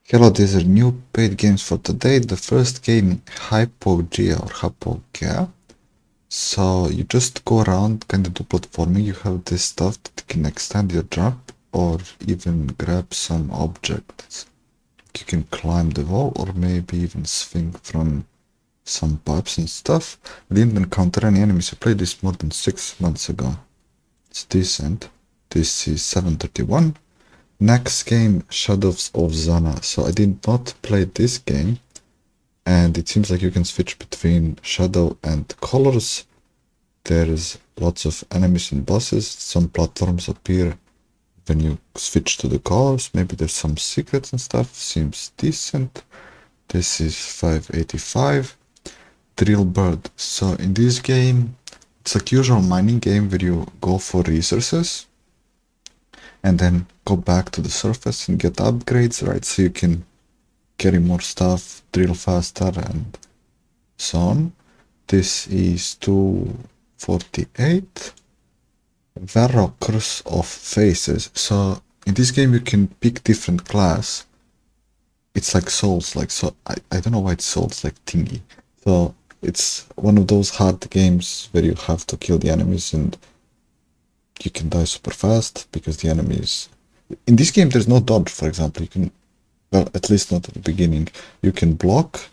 Hello, these are new paid games for today. The first game, Hypogea or Hypogea. So you just go around, kind of do platforming. You have this stuff that can extend your jump or even grab some objects. You can climb the wall or maybe even swing from some pipes and stuff. I didn't encounter any enemies. I played this more than 6 months ago. It's decent. This is 731. Next game, Shadows of Zana. So I did not play this game, and it seems like you can switch between shadow and colors. There's lots of enemies and bosses. Some platforms appear when you switch to the colors. Maybe there's some secrets and stuff. Seems decent. This is 585. Drill Bird. So in this game, it's like usual mining game where you go for resources and then go back to the surface and get upgrades, right? So you can carry more stuff, drill faster, and so on. This is 248. Verho Curse of Faces. So in this game you can pick different class. It's like Souls, like so. I don't know why it's Souls, like thingy. So it's one of those hard games where you have to kill the enemies and you can die super fast because the enemies. In this game, there's no dodge, for example. You can, well, at least not at the beginning. You can block.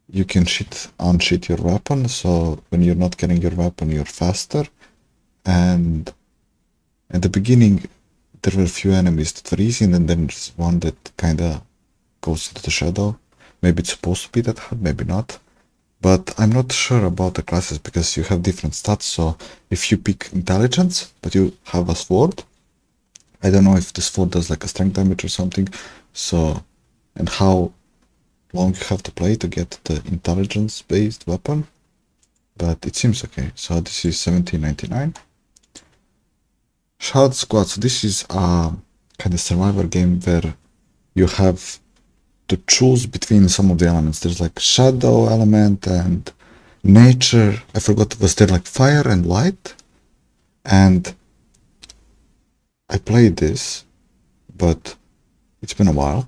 You can unshit your weapon. So when you're not getting your weapon, you're faster. And at the beginning, there were a few enemies that were easy, and then there's one that kind of goes into the shadow. Maybe it's supposed to be that hard, maybe not. But I'm not sure about the classes because you have different stats. So if you pick intelligence, but you have a sword, I don't know if the sword does like a strength damage or something. So, and how long you have to play to get the intelligence based weapon. But it seems okay. So this is 1799. Shard Squad. So this is a kind of survivor game where you have to choose between some of the elements. There's like shadow element and nature. I forgot, was there like fire and light? And I played this, but it's been a while.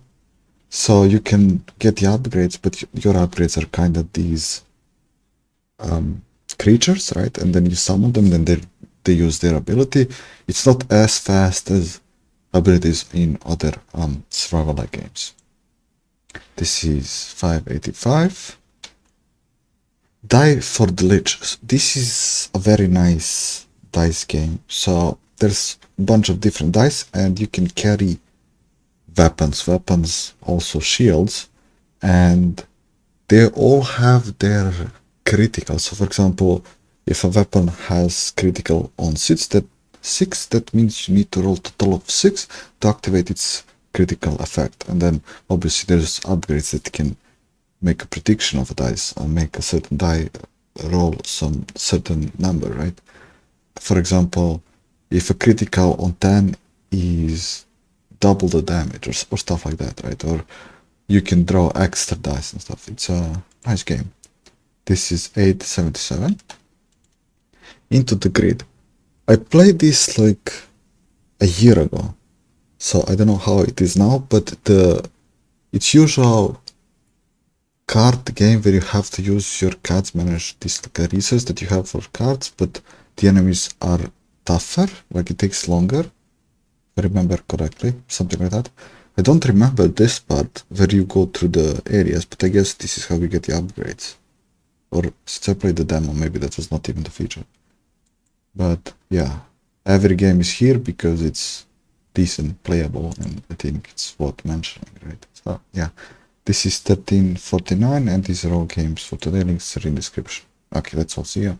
So you can get the upgrades, but your upgrades are kind of these creatures, right? And then you summon them, then they use their ability. It's not as fast as abilities in other survival-like games. This is 585. Die for the Lich. This is a very nice dice game. So there's a bunch of different dice and you can carry weapons, also shields, and they all have their critical. So for example, if a weapon has critical on 6, that means you need to roll a total of 6 to activate its critical effect. And then obviously there's upgrades that can make a prediction of a dice or make a certain die roll some certain number, right? For example, if a critical on 10 is double the damage or stuff like that, right? Or you can draw extra dice and stuff. It's a nice game. This is 877. Into the Grid. I played this like a year ago, so I don't know how it is now, but it's usual card game where you have to use your cards, manage this like a resource that you have for cards, but the enemies are tougher, like it takes longer, if I remember correctly, something like that. I don't remember this part where you go through the areas, but I guess this is how you get the upgrades. Or since I played the demo, maybe that was not even the feature. But yeah, every game is here because it's decent, playable, and I think it's worth mentioning, right? So yeah, this is 1349, and these are all games for today. Links are in the description. Okay, that's all. See ya.